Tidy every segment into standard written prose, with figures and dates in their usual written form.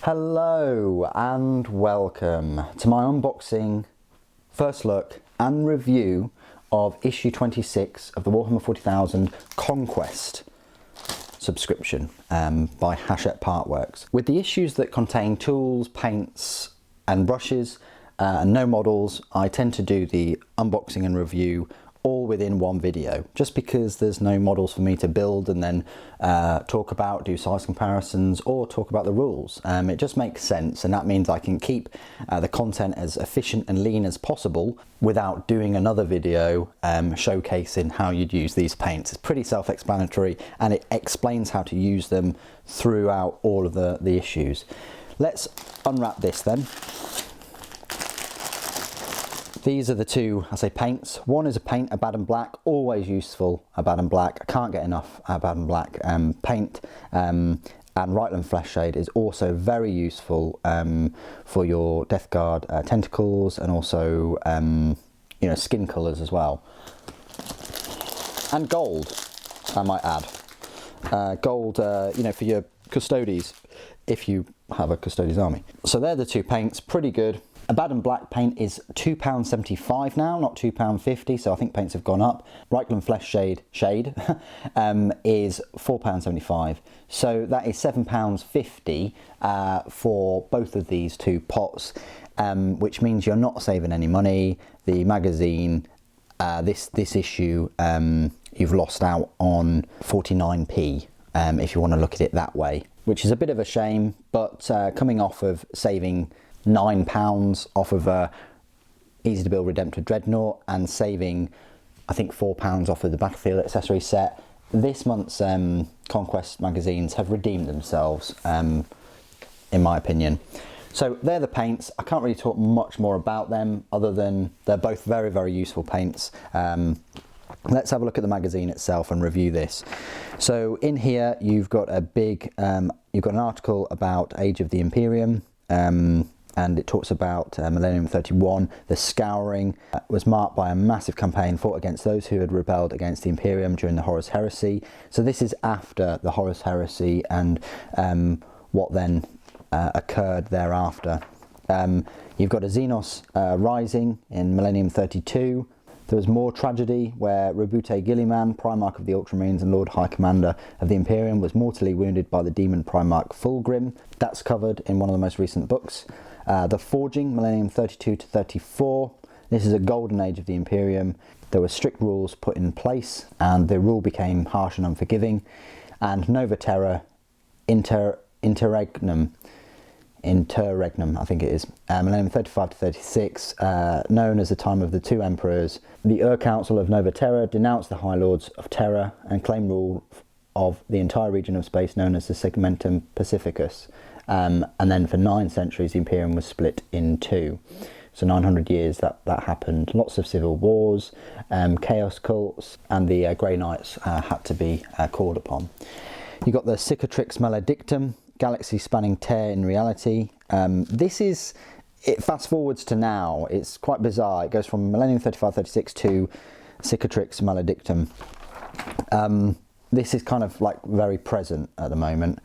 Hello and welcome to my unboxing, first look and review of issue 26 of the Warhammer 40,000 Conquest subscription by Hatchett Partworks. With the issues that contain tools, paints and brushes and no models, I tend to do the unboxing and review all within one video, just because there's no models for me to build and then talk about, do size comparisons or talk about the rules. It just makes sense, and that means I can keep the content as efficient and lean as possible without doing another video showcasing how you'd use these paints. It's pretty self-explanatory and it explains how to use them throughout all of the issues. Let's unwrap this then. These are the two, I say, paints. One is a paint, Abaddon Black, always useful, Abaddon Black. I can't get enough Abaddon Black paint. And Reikland Flesh Shade is also very useful for your Death Guard tentacles and also, you know, skin colours as well. And gold, I might add. Gold, you know, for your custodies, if you have a custodies army. So they're the two paints, pretty good. Abaddon Black paint is £2.75 now, not £2.50, so I think paints have gone up. Reikland Flesh Shade is £4.75, so that is £7.50 for both of these two pots, which means you're not saving any money. The magazine, this issue, you've lost out on 49p if you want to look at it that way, which is a bit of a shame, but coming off of saving £9 off of a easy to build Redemptor Dreadnought and saving I think £4 off of the Battlefield accessory set, this month's Conquest magazines have redeemed themselves in my opinion. So they're the paints. I can't really talk much more about them other than they're both very, very useful paints. Let's have a look at the magazine itself and review this. So in here you've got a big you've got an article about Age of the Imperium, and it talks about Millennium 31. The Scouring was marked by a massive campaign fought against those who had rebelled against the Imperium during the Horus Heresy. So this is after the Horus Heresy and what then occurred thereafter. You've got a Xenos Rising in Millennium 32. There was more tragedy where Roboute Guilliman, Primarch of the Ultramarines and Lord High Commander of the Imperium, was mortally wounded by the demon Primarch Fulgrim. That's covered in one of the most recent books. The Forging, Millennium 32 to 34. This is a golden age of the Imperium. There were strict rules put in place and the rule became harsh and unforgiving. And Nova Terra Interregnum, I think it is, Millennium 35 to 36, known as the time of the two emperors. The Council of Nova Terra denounced the High Lords of Terra and claimed rule of the entire region of space known as the Segmentum Pacificus. And then for 9 centuries the Imperium was split in two. So 900 years that happened. Lots of civil wars, chaos cults, and the Grey Knights had to be called upon. You got the Cicatrix Maledictum, galaxy spanning tear in reality. This is, it fast forwards to now. It's quite bizarre. It goes from Millennium 35-36 to Cicatrix Maledictum. This is kind of like very present at the moment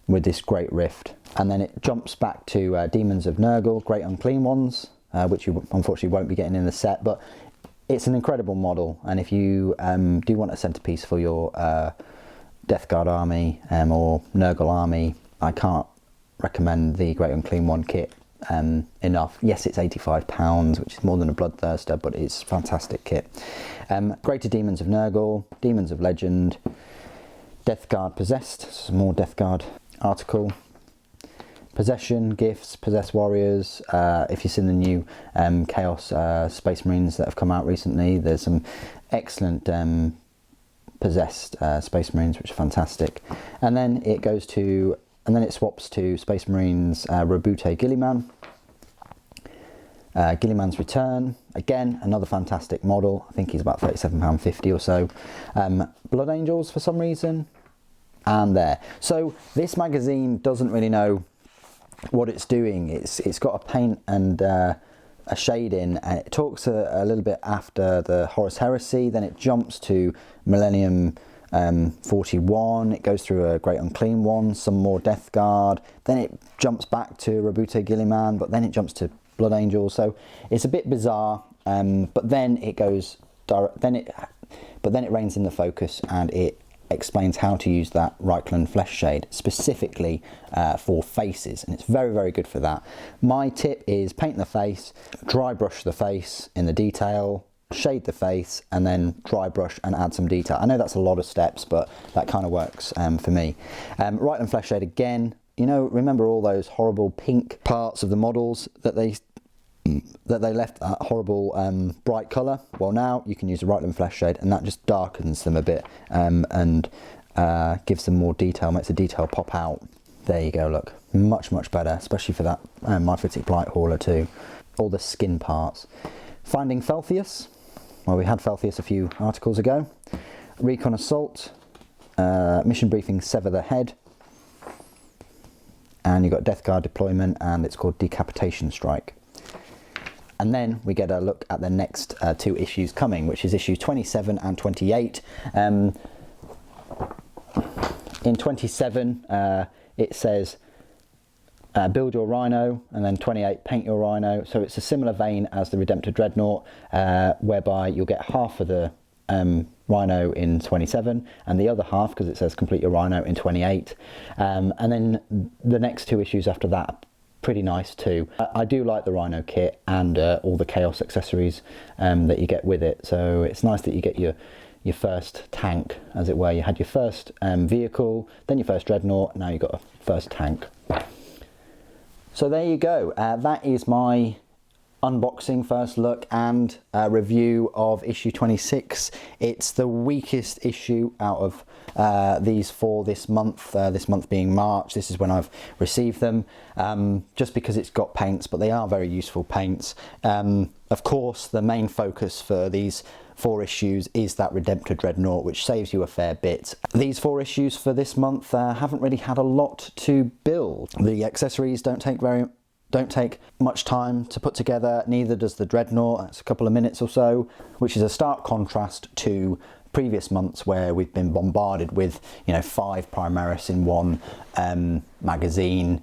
with this Great Rift. And then it jumps back to Demons of Nurgle, Great Unclean Ones, which you unfortunately won't be getting in the set, but it's an incredible model. And if you do want a centerpiece for your Death Guard army or Nurgle army, I can't recommend the Great Unclean One kit enough. Yes, it's £85, which is more than a Bloodthirster, but it's a fantastic kit. Greater Demons of Nurgle, Demons of Legend, Death Guard Possessed, some more Death Guard article. Possession, Gifts, Possessed Warriors. If you've seen the new Chaos Space Marines that have come out recently, there's some excellent Possessed Space Marines, which are fantastic. And then it goes to, and then it swaps to Space Marines Roboute Guilliman. Guilliman's Return, again another fantastic model. I think he's about £37.50 or so. Blood Angels for some reason, and there. So this magazine doesn't really know what it's doing. It's got a paint and a shade in, and it talks a little bit after the Horus Heresy, then it jumps to Millennium 41, it goes through a Great Unclean One, some more Death Guard, then it jumps back to Rabute Gilliman, but then it jumps to Blood Angels, so it's a bit bizarre, but then it goes direct, then it reins in the focus and it explains how to use that Reichland Flesh Shade specifically for faces, and it's very, very good for that. My tip is paint the face, dry brush the face in the detail, shade the face, and then dry brush and add some detail. I know that's a lot of steps, but that kind of works for me. Reichland Flesh Shade again, you know, remember all those horrible pink parts of the models that they left that horrible bright colour? Well, now you can use the Reichland Flesh Shade and that just darkens them a bit and gives them more detail, makes the detail pop out. There you go, look, much, much better, especially for that Mythic Blight Hauler too. All the skin parts. Finding Felthius. Well, we had Felthius a few articles ago. Recon Assault, Mission Briefing Sever the Head, and you've got Death Guard Deployment, and it's called Decapitation Strike. And then we get a look at the next 2 issues coming, which is issue 27 and 28. In 27, it says build your Rhino, and then 28, paint your Rhino. So it's a similar vein as the Redemptor Dreadnought, whereby you'll get half of the Rhino in 27 and the other half, because it says complete your Rhino, in 28. And then the next 2 issues after that, pretty nice too. I do like the Rhino kit and all the Chaos accessories that you get with it. So it's nice that you get your first tank, as it were. You had your first vehicle, then your first Dreadnought, now you've got a first tank. So there you go. That is my unboxing, first look and review of issue 26. It's the weakest issue out of these 4 this month being March. This is when I've received them, just because it's got paints, but they are very useful paints. Of course, the main focus for these 4 issues is that Redemptor Dreadnought, which saves you a fair bit. These 4 issues for this month haven't really had a lot to build. The accessories don't take much time to put together, neither does the Dreadnought. It's a couple of minutes or so, which is a stark contrast to previous months where we've been bombarded with, you know, 5 Primaris in one magazine,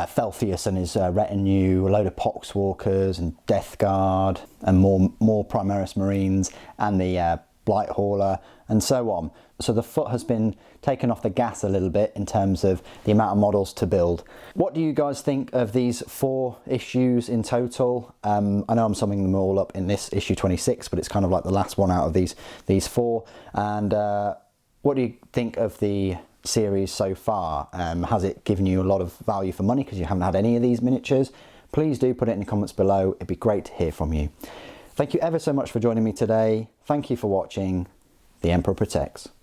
Felthius and his retinue, a load of Poxwalkers and Death Guard, and more Primaris Marines, and the Blight Hauler, and so on. So the foot has been taken off the gas a little bit in terms of the amount of models to build. What do you guys think of these 4 issues in total? I know I'm summing them all up in this issue 26, but it's kind of like the last one out of these 4. And what do you think of the series so far? Has it given you a lot of value for money because you haven't had any of these miniatures? Please do put it in the comments below. It'd be great to hear from you. Thank you ever so much for joining me today. Thank you for watching. The Emperor protects.